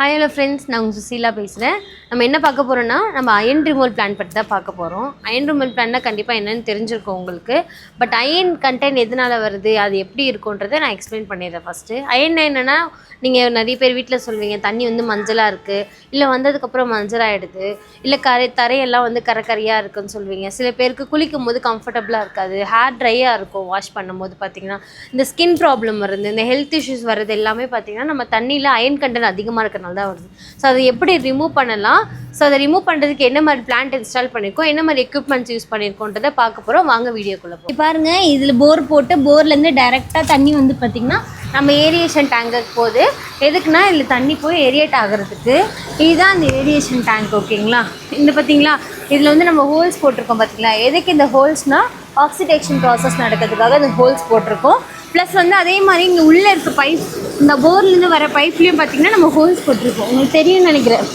Hi hello friends, நான் உங்கள் சுசீலா பேசுகிறேன். நம்ம என்ன பார்க்க போகிறோன்னா, நம்ம அயன் ரிமூவல் பிளான் பற்றி தான் பார்க்க போகிறோம். அயன் ரிமூவல் பிளான்னா கண்டிப்பாக என்னென்னு தெரிஞ்சிருக்கும் உங்களுக்கு. பட் அயன் கண்டென்ட் எதனால் வருது, அது எப்படி இருக்குன்றதை நான் எக்ஸ்பிளைன் பண்ணிடுறேன். ஃபஸ்ட்டு அயன் என்னென்னா, நீங்கள் நிறைய பேர் வீட்டில் சொல்வீங்க தண்ணி வந்து மஞ்சளாக இருக்குது, இல்லை வந்ததுக்கப்புறம் மஞ்சளாகிடுது, இல்லை தரையெல்லாம் வந்து கரையாக இருக்குதுன்னு சொல்வீங்க. சில பேருக்கு குளிக்கும் போது கம்ஃபர்டபுளாக இருக்காது, ஹேர் ட்ரையாக இருக்கும். வாஷ் பண்ணும்போது பார்த்திங்கன்னா இந்த ஸ்கின் ப்ராப்ளம் வருது, இந்த ஹெல்த் இஷ்யூஸ் வருது எல்லாமே பார்த்திங்கன்னா நம்ம தண்ணியில் அயன் கண்டென்ட் அதிகமாக இருக்கிறனால தான் வருது. ஸோ அதை எப்படி ரிமூவ் பண்ணலாம், ஸோ அதை ரிமூவ் பண்ணுறதுக்கு என்ன மாதிரி பிளான்ட் இன்ஸ்டால் பண்ணியிருக்கோம், என்ன மாதிரி எக்யூப்மெண்ட்ஸ் யூஸ் பண்ணியிருக்கோன்றதை பார்க்க போகிறோம். வாங்க வீடியோக்குள்ளே போய் பாருங்கள். இதில் போர் போட்டு போர்லேருந்து டைரெக்டாக தண்ணி வந்து பார்த்திங்கன்னா நம்ம ஏரியேஷன் டேங்குக்கு போகுது. எதுக்குன்னா இதில் தண்ணி போய் ஏரியேட் ஆகிறதுக்கு. இதுதான் அந்த ஏரியேஷன் டேங்க். ஓகேங்களா, இந்த பார்த்திங்களா இதில் வந்து நம்ம ஹோல்ஸ் போட்டிருக்கோம் பார்த்திங்களா. எதுக்கு இந்த ஹோல்ஸ்னால் ஆக்சிடேஷன் ப்ராசஸ் நடக்கிறதுக்காக இந்த ஹோல்ஸ் போட்டிருக்கோம். ப்ளஸ் வந்து அதே மாதிரி இங்கே உள்ளே இருக்க பைப், இந்த போர்லேருந்து வர பைப்லேயும் பார்த்திங்கன்னா நம்ம ஹோல்ஸ் போட்டிருக்கோம். உங்களுக்கு தெரியும்னு நினைக்கிறேன்.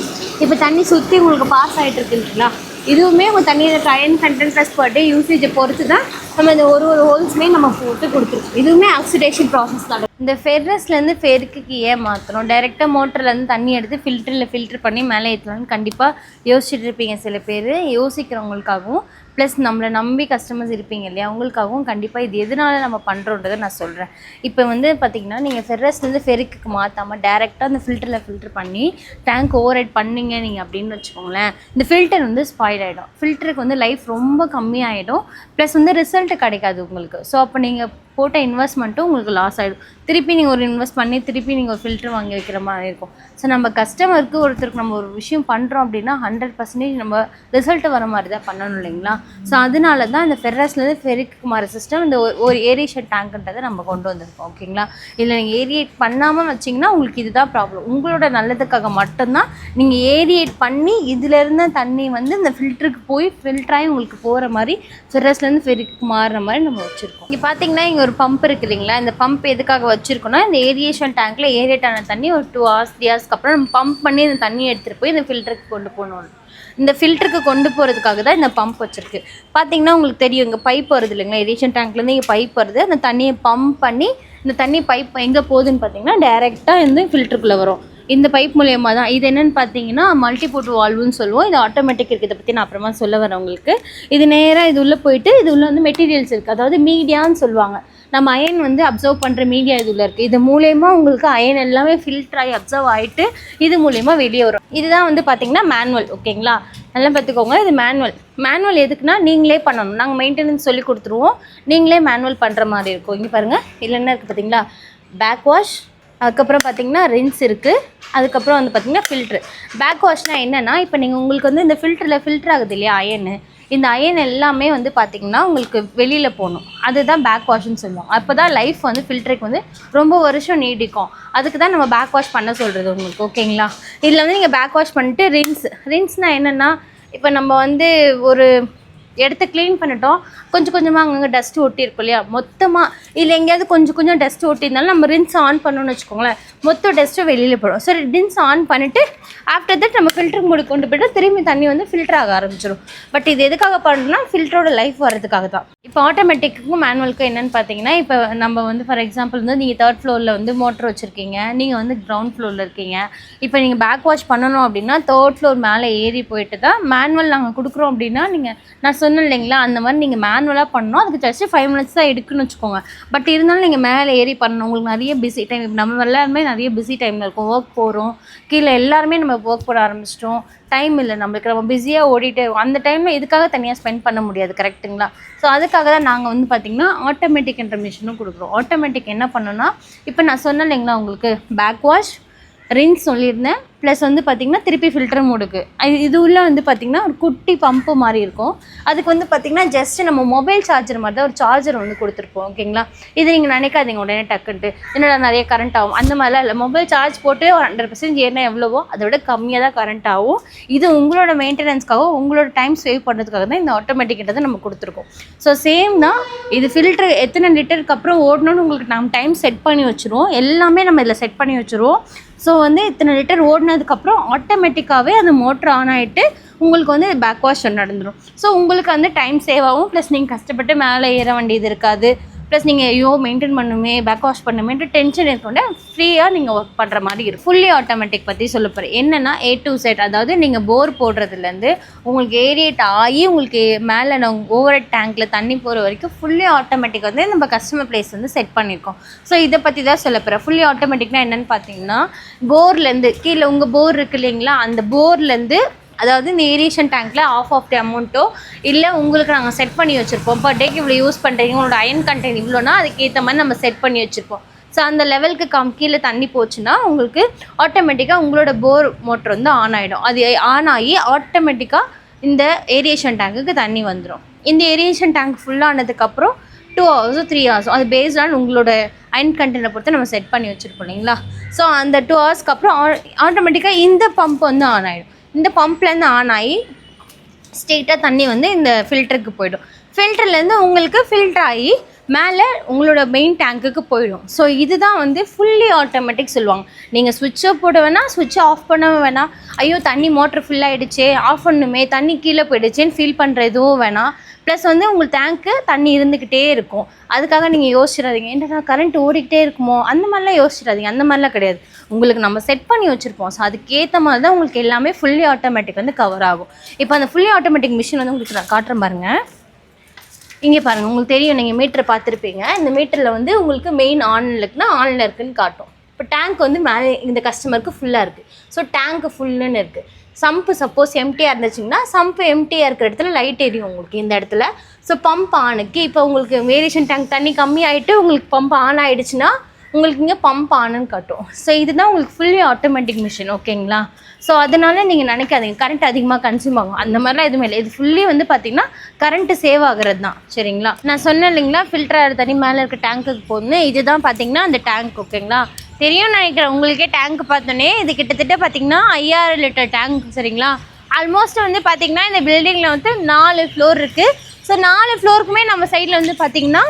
இப்போ தண்ணி சுற்றி உங்களுக்கு பாஸ் ஆகிட்டு இருக்குங்களா, இதுவுமே உங்கள் தண்ணியில் iron content plus per day யூசேஜை பொறுத்து தான் நம்ம இந்த ஒரு ஹோல்ஸுமே நம்ம போட்டு கொடுத்துருக்கோம். இதுவுமே ஆக்சிடேஷன் ப்ராசஸ் தான். இந்த ஃபெர்ரஸ்லேருந்து ஃபெருக்கு ஏன் மாற்றணும், டைரெக்டாக மோட்டர்லேருந்து தண்ணி எடுத்து ஃபில்டர் பண்ணி மேலே ஏற்றலாம்னு கண்டிப்பாக யோசிச்சுட்டு இருப்பீங்க சில பேர். யோசிக்கிறவங்களுக்காகவும் ப்ளஸ் நம்மளை நம்பி கஸ்டமர்ஸ் இருப்பீங்க இல்லையா, அவங்களுக்காகவும் கண்டிப்பாக இது எதனால நம்ம பண்ணுறோன்றதை நான் சொல்கிறேன். இப்போ வந்து பார்த்திங்கன்னா நீங்கள் ஃபெர்ரஸ்லேருந்து ஃபெருக்கு மாற்றாமல் டேரெக்டாக அந்த ஃபில்டர் பண்ணி டேங்க் ஓவர் ரைட் பண்ணிங்க நீங்கள் அப்படின்னு வச்சுக்கோங்களேன், இந்த ஃபில்டர் வந்து ஸ்பாயில் ஆகிடும். ஃபில்டருக்கு வந்து லைஃப் ரொம்ப கம்மியாகிடும், ப்ளஸ் வந்து ரிசல்ட்டு கிடைக்காது உங்களுக்கு. ஸோ அப்போ நீங்கள் போட்ட இன்வெஸ்ட்மெண்ட்டும் உங்களுக்கு லாஸ் ஆகிடும். திருப்பி நீங்கள் ஒரு இன்வெஸ்ட் பண்ணி திருப்பி நீங்கள் ஒரு ஃபில்டர் வாங்கி வைக்கிற மாதிரி இருக்கும். ஸோ நம்ம கஸ்டமருக்கு ஒருத்தருக்கு நம்ம ஒரு விஷயம் பண்ணுறோம் அப்படின்னா 100% நம்ம ரிசல்ட்டு வர மாதிரி தான் பண்ணணும் இல்லைங்களா. ஸோ அதனால தான் இந்த ஃபெர்ரஸ்லேருந்து ஃபெருக்கு மாற சிஸ்டம், இந்த ஒரு ஏரியேஷன் டேங்க்ன்றதை நம்ம கொண்டு வந்திருக்கோம். ஓகேங்களா, இதில் நீங்கள் ஏரியேட் பண்ணாமல் வச்சிங்கன்னா உங்களுக்கு இதுதான் ப்ராப்ளம். உங்களோட நல்லதுக்காக மட்டும்தான் நீங்கள் ஏரியேட் பண்ணி இதிலேருந்து தண்ணி வந்து இந்த ஃபில்டருக்கு போய் ஃபில்டராகி உங்களுக்கு போகிற மாதிரி ஃபெர்ரஸ்லேருந்து ஃபெருக்கு மாறுற மாதிரி நம்ம வச்சுருக்கோம். இங்கே பார்த்தீங்கன்னா இங்கே ஒரு பம்ப் இருக்குது இல்லைங்களா, இந்த பம்ப் எதுக்காக வச்சுருக்கோன்னா, இந்த ஏரியேஷன் டேங்க்கில் ஏரியேட் ஆன தண்ணி ஒரு 2 hours 3 hours அப்புறம் நம்ம பம்ப் பண்ணி இந்த தண்ணி எடுத்துகிட்டு போய் இந்த ஃபில்டருக்கு கொண்டு போகணும். இந்த ஃபில்டருக்கு கொண்டு போகிறதுக்காக தான் இந்த பம்ப் வச்சுருக்கு. பார்த்தீங்கன்னா உங்களுக்கு தெரியும், இங்கே பைப் வருது இல்லைங்களா, ஏரியேஷன் டேங்க்லேருந்து இங்கே பைப் வருது. அந்த தண்ணியை பம்ப் பண்ணி இந்த தண்ணி பைப் எங்கே போகுதுன்னு பார்த்தீங்கன்னா டேரெக்டாக வந்து ஃபில்டருக்குள்ளே வரும். இந்த பைப் மூலயமா தான். இது என்னென்னு பார்த்தீங்கன்னா மல்டிபோர்ட் வால்வுன்னு சொல்லுவோம். இது ஆட்டோமேட்டிக் இருக்குது. இதை பற்றி நான் அப்புறமா சொல்ல வரேன் உங்களுக்கு. இது நேராக இது உள்ளே போயிட்டு இது உள்ளே வந்து மெட்டீரியல்ஸ் இருக்குது, அதாவது மீடியான்னு சொல்லுவாங்க. நம்ம அயன் வந்து அப்சர்வ் பண்ணுற மீடியா இது உள்ளே இருக்குது. இது மூலயமா உங்களுக்கு அயன் எல்லாமே ஃபில்டர் ஆகி அப்சர்வ் ஆகிட்டு இது மூலயமா வெளியே வரும். இதுதான் வந்து பார்த்திங்கன்னா மேனுவல். ஓகேங்களா, நல்லா பார்த்துக்கோங்க. இது மேனுவல் எதுக்குன்னா நீங்களே பண்ணணும். நாங்கள் மெயின்டெனன்ஸ் சொல்லி கொடுத்துருவோம், நீங்களே மேனுவல் பண்ணுற மாதிரி இருக்கும். இங்கே பாருங்கள், இதில் என்ன இருக்குது பார்த்தீங்களா, பேக் வாஷ், அதுக்கப்புறம் பார்த்திங்கன்னா ரின்ஸ் இருக்குது, அதுக்கப்புறம் வந்து பார்த்திங்கன்னா ஃபில்ட்ரு. பேக் வாஷ்னால் என்னென்னா, இப்போ நீங்கள் உங்களுக்கு வந்து இந்த ஃபில்டர் ஆகுது இல்லையா அயனு, இந்த அயன் எல்லாமே வந்து பார்த்திங்கன்னா உங்களுக்கு வெளியில் போகணும். அதுதான் பேக் வாஷ்ன்னு சொல்லுவோம். அப்போ தான் லைஃப் வந்து ஃபில்டருக்கு வந்து ரொம்ப வருஷம் நீடிக்கும். அதுக்கு தான் நம்ம பேக் வாஷ் பண்ண சொல்கிறது உங்களுக்கு. ஓகேங்களா, இதில் வந்து நீங்கள் பேக் வாஷ் பண்ணிட்டு ரின்ஸ்னால் என்னென்னா, இப்போ நம்ம வந்து ஒரு இடத்த க்ளீன் பண்ணிட்டோம், கொஞ்சம் கொஞ்சமாக அங்கங்கே டஸ்ட்டு ஒட்டியிருக்கும் இல்லையா, மொத்தமாக இல்லை எங்கேயாவது கொஞ்சம் டஸ்ட்டு ஒட்டியிருந்தாலும் நம்ம ரின்ஸ் ஆன் பண்ணணும்னு வச்சுக்கோங்களேன், மொத்த டஸ்ட்டு வெளியில் போயிடும். சரி, ரின்ஸ் ஆன் பண்ணிவிட்டு ஆஃப்டர் தட் நம்ம ஃபில்டருக்கு மூடி கொண்டு போய்ட்டு திரும்பி தண்ணி வந்து ஃபில்டர் ஆக ஆரம்பிச்சிடும். பட் இது எதுக்காக பண்ணுறோம்னா ஃபில்டரோட லைஃப் வரதுக்காக தான். இப்போ ஆட்டோமேட்டிக்கும் மேனுவலுக்கும் என்னென்னு பார்த்தீங்கன்னா, இப்போ நம்ம வந்து ஃபார் எக்ஸாம்பிள் வந்து நீங்கள் 3rd ஃப்ளோரில் வந்து மோட்டர் வச்சுருக்கீங்க, நீங்கள் வந்து கிரவுண்ட் ஃப்ளோரில் இருக்கீங்க. இப்போ நீங்கள் பேக் வாஷ் பண்ணணும் அப்படின்னா 3rd ஃப்ளோர் மேலே ஏறி போயிட்டு தான் மேனுவல் நாங்கள் கொடுக்குறோம் அப்படின்னா, நீங்கள் நான் சொன்னேன் இல்லைங்களா, அந்த மாதிரி நீங்கள் மேனுவலாக பண்ணணும். அதுக்கு ஜஸ்ட்டு 5 minutes தான் எடுக்குன்னு வச்சுக்கோங்க. பட் இருந்தாலும் நீங்கள் மேலே ஏறி பண்ணணும். உங்களுக்கு நிறைய பிஸி டைம், நம்ம எல்லாருமே நிறைய பிஸி டைமில் இருக்கும். ஒர்க் போகிறோம், கீழே எல்லாருமே நம்ம ஒர்க் போட ஆரம்பிச்சிட்டோம், டைம் இல்லை நம்மளுக்கு, நம்ம பிஸியாக ஓடிட்டு அந்த டைமில் இதுக்காக தனியாக ஸ்பெண்ட் பண்ண முடியாது. கரெக்டுங்களா. ஸோ அதுக்காக தான் நாங்கள் வந்து பார்த்திங்கன்னா ஆட்டோமேட்டிக் என்ற மிஷினும் கொடுக்குறோம். ஆட்டோமேட்டிக் என்ன பண்ணுன்னா, இப்போ நான் சொன்னேன் இல்லைங்களா உங்களுக்கு, பேக் வாஷ், ரின்ஸ் சொல்லியிருந்தேன், ப்ளஸ் வந்து பார்த்திங்கன்னா திருப்பி ஃபில்டர் மோடுக்கு இது உள்ள வந்து பார்த்திங்கன்னா ஒரு குட்டி பம்பு மாதிரி இருக்கும். அதுக்கு வந்து பார்த்திங்கன்னா ஜஸ்ட்டு நம்ம மொபைல் சார்ஜர் மாதிரி தான் ஒரு சார்ஜர் வந்து கொடுத்துருப்போம். ஓகேங்களா, இது நீங்கள் நினைக்காதீங்க உடனே டக்குன்ட்டு என்னடா நிறைய கரண்ட் ஆகும், அந்த மாதிரிலாம் இல்லை. மொபைல் சார்ஜ் போட்டு 100% ஏறினா எவ்வளவோ அதை விட கம்மியாக தான் கரண்ட் ஆகும். இது உங்களோட மெயின்டெனன்ஸ்க்காக, உங்களோட டைம் சேவ் பண்ணுறதுக்காக தான் இந்த ஆட்டோமேட்டிக்கிட்டதை நம்ம கொடுத்துருக்கோம். ஸோ சேம் தான் இது. ஃபில்டர் எத்தனை லிட்டருக்கு அப்புறம் ஓடணும்னு உங்களுக்கு நம்ம டைம் செட் பண்ணி வச்சுருவோம். எல்லாமே நம்ம இதில் செட் பண்ணி வச்சுருவோம். ஸோ வந்து இத்தனை லிட்டர் ஓடினதுக்கப்புறம் ஆட்டோமேட்டிக்காகவே அந்த மோட்ரு ஆன் ஆகிட்டு உங்களுக்கு வந்து பேக் வாஷ் நடந்துடும். ஸோ உங்களுக்கு வந்து டைம் சேவ் ஆகும், ப்ளஸ் நீங்கள் கஷ்டப்பட்டு மேலே ஏற வேண்டியது இருக்காது. ப்ளஸ் நீங்கள் ஐயோ மெயின்டைன் பண்ணுமே பேக் வாஷ் பண்ணுமேன்ட்டு டென்ஷன் இருக்கோண்டே ஃப்ரீயாக நீங்கள் ஒர்க் பண்ணுற மாதிரி இருக்கும். ஃபுல்லி ஆட்டோமேட்டிக் பற்றி சொல்ல போகிறேன். என்னென்னா A to Z, அதாவது நீங்கள் போர் போடுறதுலேருந்து உங்களுக்கு ஏரியேட் ஆகி உங்களுக்கு மேலே ஓவர் டேங்க்கில் தண்ணி போகிற வரைக்கும் ஃபுல்லி ஆட்டோமேட்டிக் வந்து நம்ம கஸ்டமர் ப்ளேஸ் வந்து செட் பண்ணியிருக்கோம். ஸோ இதை பற்றி தான் சொல்ல போகிறேன். ஃபுல்லி ஆட்டோமேட்டிக்னா என்னென்னு பார்த்தீங்கன்னா, போர்லேருந்து கீழே உங்கள் போர் இருக்குது இல்லைங்களா, அந்த போர்லேருந்து அதாவது இந்த ஏரியேஷன் டேங்க்கில் ஆஃப் தி அமௌண்ட்டோ இல்லை உங்களுக்கு நாங்கள் செட் பண்ணி வச்சுருப்போம். பர் டேக்கு இவ்வளோ யூஸ் பண்ணுறீங்க, உங்களோட அயன் கண்டெய்னர் இவ்வளோனா அதுக்கேற்ற மாதிரி நம்ம செட் பண்ணி வச்சுருப்போம். ஸோ அந்த லெவலுக்கு கீழே தண்ணி போச்சுன்னா உங்களுக்கு ஆட்டோமேட்டிக்காக உங்களோட போர் மோட்டர் வந்து ஆன் ஆகிடும். அது ஆன் ஆகி ஆட்டோமேட்டிக்காக இந்த ஏரியேஷன் டேங்க்குக்கு தண்ணி வந்துடும். இந்த ஏரியேஷன் டேங்க் ஃபுல்லானதுக்கப்புறம் 2 hours 3 hours அது பேஸ்ட் ஆன் உங்களோட அயன் கண்டெய்னரை பொறுத்து நம்ம செட் பண்ணி வச்சுருப்போம் இல்லைங்களா. ஸோ அந்த 2 ஹவர்ஸ்க்கு அப்புறம் ஆட்டோமேட்டிக்காக இந்த பம்ப் வந்து ஆன் ஆகிடும். இந்த பம்ப்லேருந்து ஆன் ஆகி ஸ்ட்ரெயிட்டாக தண்ணி வந்து இந்த ஃபில்டருக்கு போய்டும். ஃபில்டர்லேருந்து உங்களுக்கு ஃபில்டர் ஆகி மேலே உங்களோட மெயின் டேங்க்குக்கு போயிடும். ஸோ இதுதான் வந்து ஃபுல்லி ஆட்டோமேட்டிக் சொல்லுவாங்க. நீங்கள் சுவிட்சை போட வேணாம், சுவிட்சை ஆஃப் பண்ண வேணாம், ஐயோ தண்ணி மோட்ரு ஃபுல் ஆகிடுச்சே ஆஃப் பண்ணுமே தண்ணி கீழே போயிடுச்சேன்னு ஃபீல் பண்ணுற எதுவும் வேணாம். ப்ளஸ் வந்து உங்களுக்கு டேங்க்கு தண்ணி இருந்துக்கிட்டே இருக்கும். அதுக்காக நீங்கள் யோசிச்சிடாதீங்க என்னடா கரண்ட் ஓடிக்கிட்டே இருக்குமோ அந்த மாதிரிலாம் யோசிச்சிடாதீங்க. அந்த மாதிரிலாம் கிடையாது. உங்களுக்கு நம்ம செட் பண்ணி வச்சுருப்போம். ஸோ அதுக்கேற்ற மாதிரி தான் உங்களுக்கு எல்லாமே ஃபுல்லி ஆட்டோமேட்டிக் வந்து கவர் ஆகும். இப்போ அந்த ஃபுல்லி ஆட்டோமேட்டிக் மிஷின் வந்து உங்களுக்கு நான் காட்டுறேன் பாருங்கள். இங்கே பாருங்கள், உங்களுக்கு தெரியும், நீங்கள் மீட்டரை பார்த்துருப்பீங்க. இந்த மீட்டரில் வந்து உங்களுக்கு மெயின் ஆனில் இருக்குன்னா ஆனில் இருக்குதுன்னு காட்டும். இப்போ டேங்க் வந்து மேலே இந்த கஸ்டமருக்கு ஃபுல்லாக இருக்குது. ஸோ டேங்க்கு ஃபுல்லுன்னு இருக்குது. சம்பு சப்போஸ் எம்டியாக இருந்துச்சுங்கன்னா சம்பு எம்டியாக இருக்கிற இடத்துல லைட் எரியும் உங்களுக்கு இந்த இடத்துல. ஸோ பம்ப் ஆனுக்கு இப்போ உங்களுக்கு வேரியேஷன் டேங்க் தண்ணி கம்மி ஆகிட்டு உங்களுக்கு பம்ப் ஆன் ஆகிடுச்சுன்னா உங்களுக்கு இங்கே பம்ப் ஆனுன்னு காட்டும். ஸோ இதுதான் உங்களுக்கு ஃபுல்லி ஆட்டோமேட்டிக் மிஷின். ஓகேங்களா. ஸோ அதனால நீங்கள் நினைக்காதீங்க கரண்ட் அதிகமாக கன்சியூம் ஆகும், அந்த மாதிரிலாம் எதுவுமே இல்லை. இது ஃபுல்லி வந்து பார்த்திங்கன்னா கரண்ட்டு சேவ் ஆகிறது தான். சரிங்களா. நான் சொன்னேன் இல்லைங்களா ஃபில்டர் தண்ணி மேலே இருக்க டேங்க்குக்கு போகுதுன்னு. இதுதான் பார்த்திங்கன்னா அந்த டேங்க். ஓகேங்களா. தெரியும் நினைக்கிறேன் உங்களுக்கே. டேங்க் பார்த்தோன்னே இது கிட்டத்தட்ட பார்த்திங்கன்னா 5000 லிட்டர் டேங்க். சரிங்களா. ஆல்மோஸ்ட் வந்து பார்த்திங்கன்னா இந்த பில்டிங்கில் வந்து 4 ஃப்ளோர் இருக்குது. ஸோ 4 ஃப்ளோருக்குமே நம்ம சைடில் வந்து பார்த்திங்கன்னா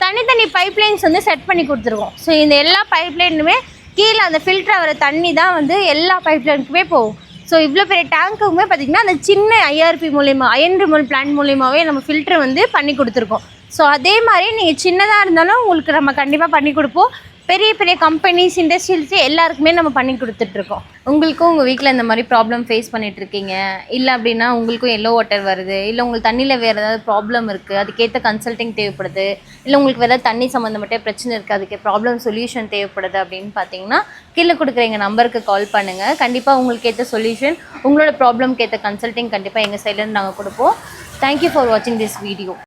தனித்தனி பைப்லைன்ஸ் வந்து செட் பண்ணி கொடுத்துருக்கோம். ஸோ இந்த எல்லா பைப்லைனுமே கீழே அந்த ஃபில்டர் ஆகிற தண்ணி தான் வந்து எல்லா பைப்லைனுக்குமே போகும். ஸோ இவ்வளோ பெரிய டேங்க்குமே பார்த்திங்கன்னா அந்த சின்ன IRP மூலிமா அயன் ரிமூவல் பிளான்ட் மூலியமாகவே நம்ம ஃபில்டர் வந்து பண்ணி கொடுத்துருக்கோம். ஸோ அதே மாதிரி நீங்கள் சின்னதாக இருந்தாலும் உங்களுக்கு நம்ம கண்டிப்பாக பண்ணி கொடுப்போம். பெரிய பெரிய கம்பெனிஸ் இண்டஸ்ட்ரியல்ஸு எல்லாருக்குமே நம்ம பண்ணி கொடுத்துட்ருக்கோம். உங்களுக்கும் உங்கள் வீட்டில் இந்த மாதிரி ப்ராப்ளம் ஃபேஸ் பண்ணிகிட்ருக்கீங்க இல்லை அப்படின்னா உங்களுக்கும் எல்லோ வாட்டர் வருது, இல்லை உங்களுக்கு தண்ணியில் வேறு ஏதாவது ப்ராப்ளம் இருக்குது, அதுக்கேற்ற கன்சல்டிங் தேவைப்படுது, இல்லை உங்களுக்கு வேறு தண்ணி சம்மந்தப்பட்ட பிரச்சனை இருக்குது, அதுக்கு ப்ராப்ளம் சொல்யூஷன் தேவைப்படுது அப்படின்னு பார்த்தீங்கன்னா கீழே கொடுக்குற எங்கள் நம்பருக்கு கால் பண்ணுங்கள். கண்டிப்பாக உங்களுக்கு ஏற்ற சொல்யூஷன், உங்களோட ப்ராப்ளம்க்கு ஏற்ற கன்சல்டிங் கண்டிப்பாக எங்கள் சைட்லேருந்து நாங்கள் கொடுப்போம். தேங்க்யூ ஃபார் வாட்சிங் திஸ் வீடியோ.